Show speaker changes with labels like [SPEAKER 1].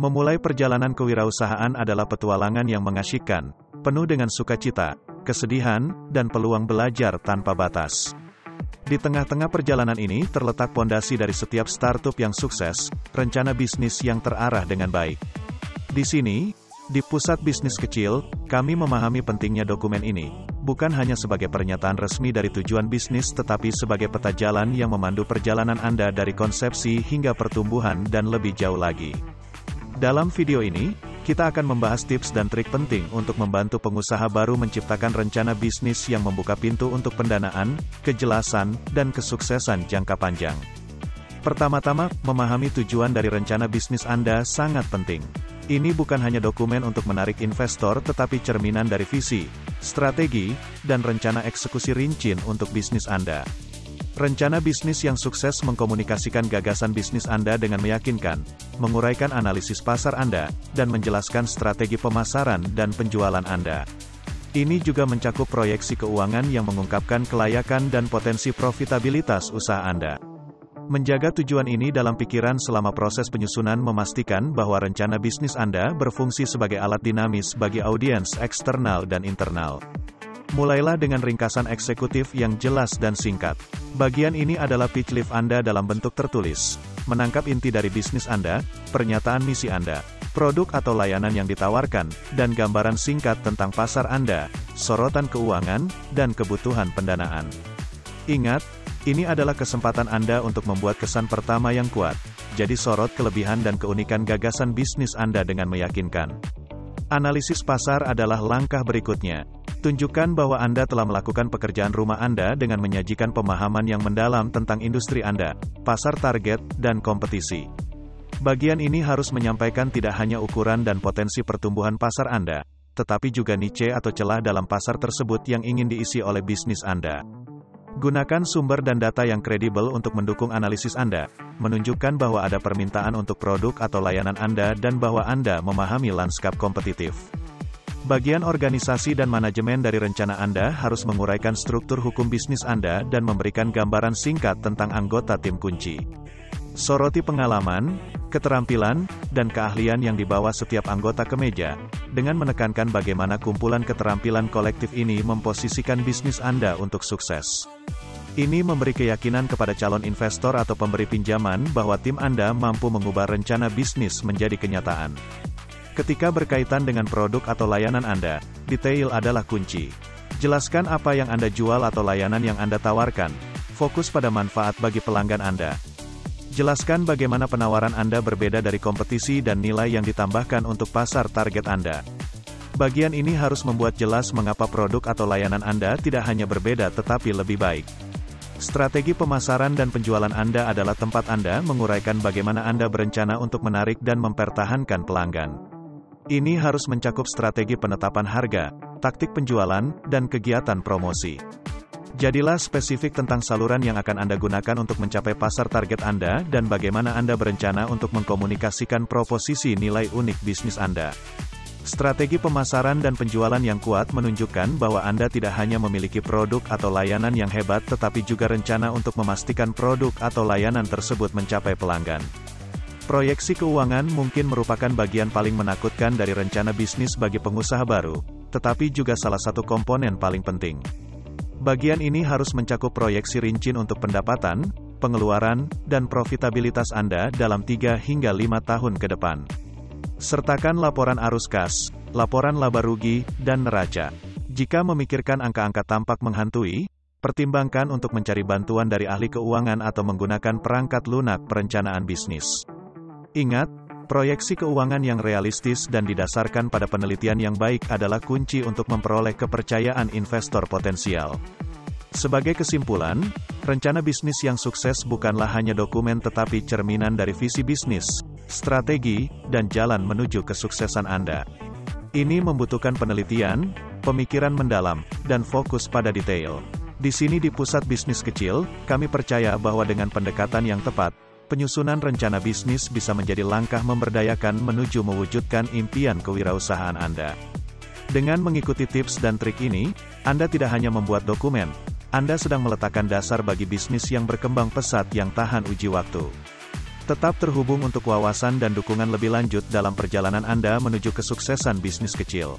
[SPEAKER 1] Memulai perjalanan kewirausahaan adalah petualangan yang mengasyikkan, penuh dengan sukacita, kesedihan, dan peluang belajar tanpa batas. Di tengah-tengah perjalanan ini terletak pondasi dari setiap startup yang sukses, rencana bisnis yang terarah dengan baik. Di sini, di Pusat Bisnis Kecil, kami memahami pentingnya dokumen ini, bukan hanya sebagai pernyataan resmi dari tujuan bisnis tetapi sebagai peta jalan yang memandu perjalanan Anda dari konsepsi hingga pertumbuhan dan lebih jauh lagi. Dalam video ini, kita akan membahas tips dan trik penting untuk membantu pengusaha baru menciptakan rencana bisnis yang membuka pintu untuk pendanaan, kejelasan, dan kesuksesan jangka panjang. Pertama-tama, memahami tujuan dari rencana bisnis Anda sangat penting. Ini bukan hanya dokumen untuk menarik investor tetapi cerminan dari visi, strategi, dan rencana eksekusi rinci untuk bisnis Anda. Rencana bisnis yang sukses mengkomunikasikan gagasan bisnis Anda dengan meyakinkan, menguraikan analisis pasar Anda, dan menjelaskan strategi pemasaran dan penjualan Anda. Ini juga mencakup proyeksi keuangan yang mengungkapkan kelayakan dan potensi profitabilitas usaha Anda. Menjaga tujuan ini dalam pikiran selama proses penyusunan memastikan bahwa rencana bisnis Anda berfungsi sebagai alat dinamis bagi audiens eksternal dan internal. Mulailah dengan ringkasan eksekutif yang jelas dan singkat. Bagian ini adalah pitch list Anda dalam bentuk tertulis. Menangkap inti dari bisnis Anda, pernyataan misi Anda, produk atau layanan yang ditawarkan, dan gambaran singkat tentang pasar Anda, sorotan keuangan, dan kebutuhan pendanaan. Ingat, ini adalah kesempatan Anda untuk membuat kesan pertama yang kuat. Jadi sorot kelebihan dan keunikan gagasan bisnis Anda dengan meyakinkan. Analisis pasar adalah langkah berikutnya. Tunjukkan bahwa Anda telah melakukan pekerjaan rumah Anda dengan menyajikan pemahaman yang mendalam tentang industri Anda, pasar target, dan kompetisi. Bagian ini harus menyampaikan tidak hanya ukuran dan potensi pertumbuhan pasar Anda, tetapi juga niche atau celah dalam pasar tersebut yang ingin diisi oleh bisnis Anda. Gunakan sumber dan data yang kredibel untuk mendukung analisis Anda, menunjukkan bahwa ada permintaan untuk produk atau layanan Anda dan bahwa Anda memahami lanskap kompetitif. Bagian organisasi dan manajemen dari rencana Anda harus menguraikan struktur hukum bisnis Anda dan memberikan gambaran singkat tentang anggota tim kunci. Soroti pengalaman, keterampilan, dan keahlian yang dibawa setiap anggota ke meja, dengan menekankan bagaimana kumpulan keterampilan kolektif ini memposisikan bisnis Anda untuk sukses. Ini memberi keyakinan kepada calon investor atau pemberi pinjaman bahwa tim Anda mampu mengubah rencana bisnis menjadi kenyataan. Ketika berkaitan dengan produk atau layanan Anda, detail adalah kunci. Jelaskan apa yang Anda jual atau layanan yang Anda tawarkan. Fokus pada manfaat bagi pelanggan Anda. Jelaskan bagaimana penawaran Anda berbeda dari kompetisi dan nilai yang ditambahkan untuk pasar target Anda. Bagian ini harus membuat jelas mengapa produk atau layanan Anda tidak hanya berbeda tetapi lebih baik. Strategi pemasaran dan penjualan Anda adalah tempat Anda menguraikan bagaimana Anda berencana untuk menarik dan mempertahankan pelanggan. Ini harus mencakup strategi penetapan harga, taktik penjualan, dan kegiatan promosi. Jadilah spesifik tentang saluran yang akan Anda gunakan untuk mencapai pasar target Anda dan bagaimana Anda berencana untuk mengkomunikasikan proposisi nilai unik bisnis Anda. Strategi pemasaran dan penjualan yang kuat menunjukkan bahwa Anda tidak hanya memiliki produk atau layanan yang hebat tetapi juga rencana untuk memastikan produk atau layanan tersebut mencapai pelanggan. Proyeksi keuangan mungkin merupakan bagian paling menakutkan dari rencana bisnis bagi pengusaha baru, tetapi juga salah satu komponen paling penting. Bagian ini harus mencakup proyeksi rinci untuk pendapatan, pengeluaran, dan profitabilitas Anda dalam 3 hingga 5 tahun ke depan. Sertakan laporan arus kas, laporan laba rugi, dan neraca. Jika memikirkan angka-angka tampak menghantui, pertimbangkan untuk mencari bantuan dari ahli keuangan atau menggunakan perangkat lunak perencanaan bisnis. Ingat, proyeksi keuangan yang realistis dan didasarkan pada penelitian yang baik adalah kunci untuk memperoleh kepercayaan investor potensial. Sebagai kesimpulan, rencana bisnis yang sukses bukanlah hanya dokumen tetapi cerminan dari visi bisnis, strategi, dan jalan menuju kesuksesan Anda. Ini membutuhkan penelitian, pemikiran mendalam, dan fokus pada detail. Di sini di Pusat Bisnis Kecil, kami percaya bahwa dengan pendekatan yang tepat, penyusunan rencana bisnis bisa menjadi langkah memberdayakan menuju mewujudkan impian kewirausahaan Anda. Dengan mengikuti tips dan trik ini, Anda tidak hanya membuat dokumen, Anda sedang meletakkan dasar bagi bisnis yang berkembang pesat yang tahan uji waktu. Tetap terhubung untuk wawasan dan dukungan lebih lanjut dalam perjalanan Anda menuju kesuksesan bisnis kecil.